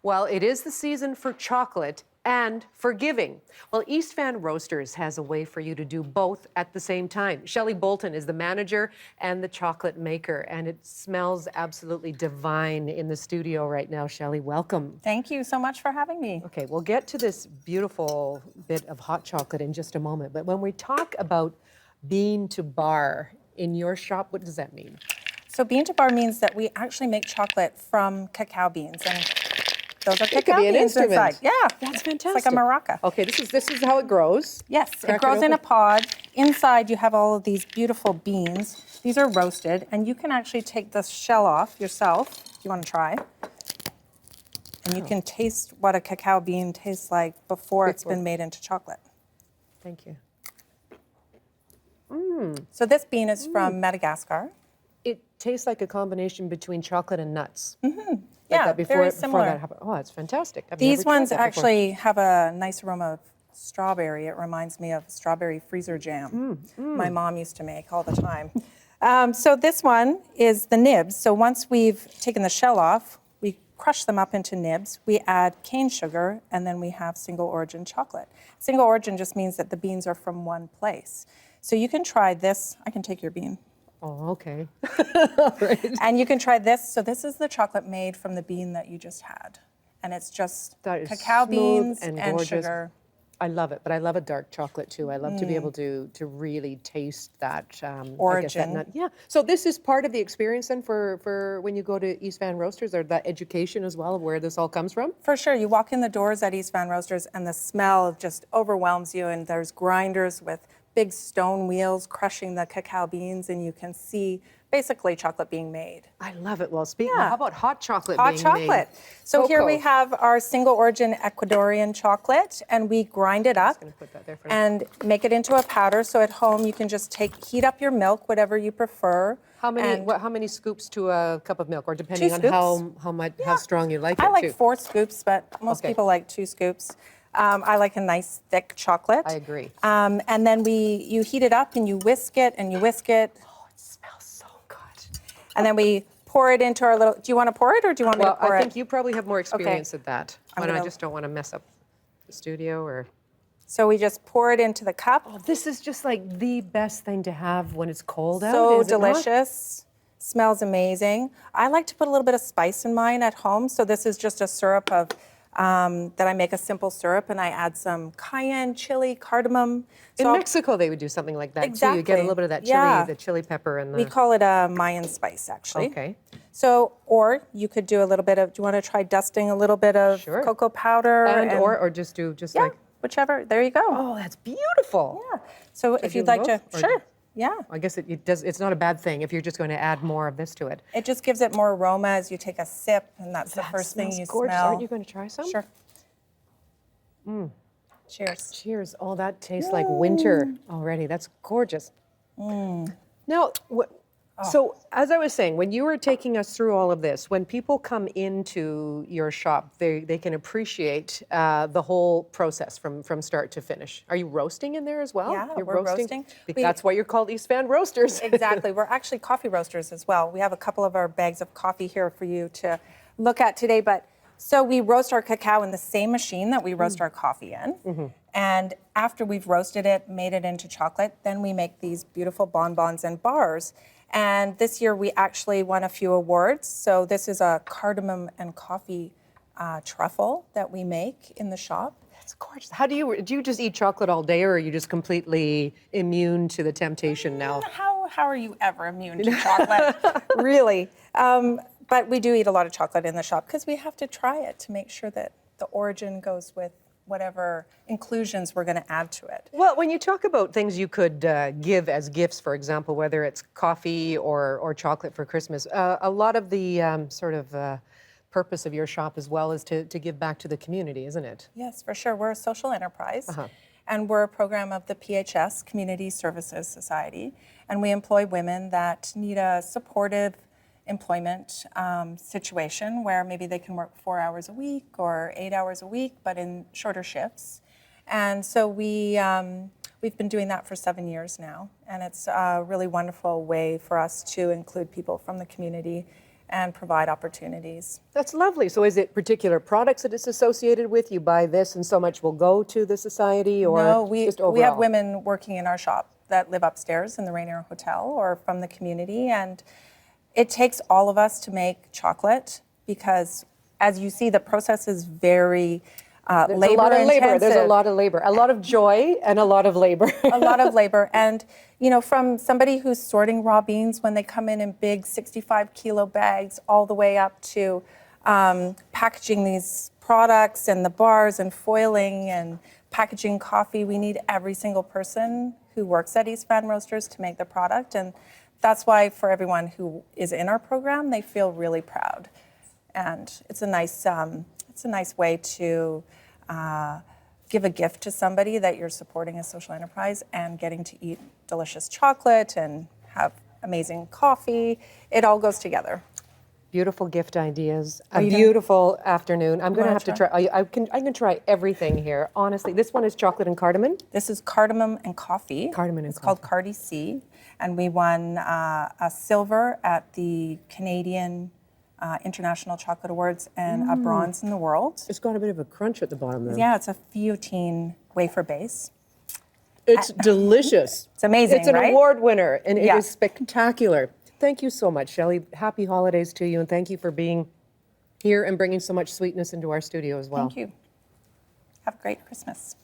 Well, it is the season for chocolate and for giving. Well, East Van Roasters has a way for you to do both at the same time. Shelly Bolton is the manager and the chocolate maker, and it smells absolutely divine in the studio right now. Shelly, welcome. Thank you so much for having me. Okay, we'll get to this beautiful bit of hot chocolate in just a moment, but when we talk about bean to bar in your shop, what does that mean? So bean to bar means that we actually make chocolate from cacao beans, and those are It could cacao be an beans instrument. inside. Yeah, That's it's fantastic. like a maraca. Okay, this is how it grows. Yes, Crack it grows in a open. pod. Inside you have all of these beautiful beans. These are roasted, and you can actually take the shell off yourself if you want to try. And you can taste what a cacao bean tastes like before it's been made into chocolate. Thank you. So this bean is from Madagascar. It tastes like a combination between chocolate and nuts. Yeah, that before, very before similar. that happened. Oh, it's fantastic. I've These never tried ones that before. actually have a nice aroma of strawberry. It reminds me of strawberry freezer jam my mom used to make all the time. So this one is the nibs. So once we've taken the shell off, we crush them up into nibs. We add cane sugar, and then we have single origin chocolate. Single origin just means that the beans are from one place. So you can try this. I can take your bean. Oh, okay. All right. And you can try this. So this is the chocolate made from the bean that you just had. And it's just That is cacao smooth beans and and gorgeous. sugar. I love it, but I love a dark chocolate too. I love to be able to really taste that I guess that Origin. nut. Yeah. So this is part of the experience then for when you go to East Van Roasters, or that education as well of where this all comes from. For sure, you walk in the doors at East Van Roasters and the smell just overwhelms you, and there's grinders with big stone wheels crushing the cacao beans, and you can see basically chocolate being made. I love it. Well, speaking. Yeah. How about hot chocolate? Hot being chocolate. Made? So here we Cocoa. have our single origin Ecuadorian chocolate, and we grind it up gonna put that there for now. and make it into a powder. So at home you can just heat up your milk, whatever you prefer. How many? and How many scoops to a cup of milk, or depending on scoops. how much how strong you like I it like too? 4 scoops, but most Okay. people like 2 scoops. I like a nice thick chocolate. I agree. And then you heat it up and you whisk it and you whisk it. Oh, it smells so good. And then we pour it into our little, do you want to pour it or do you want me to Well, pour I it? think you probably have more experience at that. I'm I gonna- just don't want to mess up the studio or. So we just pour it into the cup. Oh, this is just like the best thing to have when it's cold out. So is it not? delicious. Smells amazing. I like to put a little bit of spice in mine at home. So this is just a syrup of, that I make a simple syrup and I add some cayenne, chili, cardamom. In So I'll- Mexico, they would do something like that too. You get a Exactly. little bit of that chili, Yeah. the chili pepper, and the. We call it a Mayan spice, actually. Okay. So, or you could do a little bit of, do you want to try dusting a little bit of Sure. cocoa powder? And or just do just yeah, like. whichever. There you go. Oh, that's beautiful. Yeah. So if do you'd like to, both, or- sure. Yeah. I guess it does. It's not a bad thing if you're just going to add more of this to it. It just gives it more aroma as you take a sip, and that's the first thing Smells you gorgeous. smell. Aren't you going to try some? Sure. Cheers. Cheers. Oh, that tastes like winter already. That's gorgeous. Now, so as I was saying, when you were taking us through all of this, when people come into your shop, they can appreciate the whole process from start to finish. Are you roasting in there as well? Yeah, You're we're roasting. That's why you're called East Van Roasters. Exactly. We're actually coffee roasters as well. We have a couple of our bags of coffee here for you to look at today. But so we roast our cacao in the same machine that we roast our coffee in. And after we've roasted it, made it into chocolate, then we make these beautiful bonbons and bars. And this year we actually won a few awards. So this is a cardamom and coffee truffle that we make in the shop. That's gorgeous. How do you just eat chocolate all day, or are you just completely immune to the temptation now? How are you ever immune to chocolate? Really. But we do eat a lot of chocolate in the shop because we have to try it to make sure that the origin goes with whatever inclusions we're going to add to it. Well, when you talk about things you could give as gifts, for example, whether it's coffee or chocolate for Christmas, a lot of the purpose of your shop as well is to give back to the community, isn't it? Yes, for sure. We're a social enterprise, and we're a program of the PHS, Community Services Society, and we employ women that need a supportive employment situation where maybe they can work 4 hours a week or 8 hours a week, but in shorter shifts. And so we've been doing that for 7 years now, and it's a really wonderful way for us to include people from the community and provide opportunities. That's lovely. So is it particular products that it's associated with? You buy this and so much will go to the society, or No, just we overall? have women working in our shop that live upstairs in the Rainier Hotel or from the community, and it takes all of us to make chocolate because, as you see, the process is very labor intensive. There's a lot of labor, a lot of joy, and a lot of labor. A lot of labor. And, you know, from somebody who's sorting raw beans when they come in big 65-kilo bags all the way up to packaging these products and the bars and foiling and packaging coffee. We need every single person who works at East Van Roasters to make the product. And that's why for everyone who is in our program, they feel really proud. And it's a nice way to give a gift to somebody that you're supporting a social enterprise and getting to eat delicious chocolate and have amazing coffee. It all goes together. Beautiful gift ideas. A beautiful afternoon. I'm going to have to try? try. I can try everything here. Honestly, this one is chocolate and cardamom. This is cardamom and coffee. Cardamom and it's coffee. called Cardi C, and we won a silver at the Canadian International Chocolate Awards and a bronze in the world. It's got a bit of a crunch at the bottom though. Yeah, it's a feuilletine wafer base. It's delicious. It's amazing, It's an right? award winner, and it Yeah. is spectacular. Thank you so much, Shelly. Happy holidays to you, and thank you for being here and bringing so much sweetness into our studio as well. Thank you. Have a great Christmas.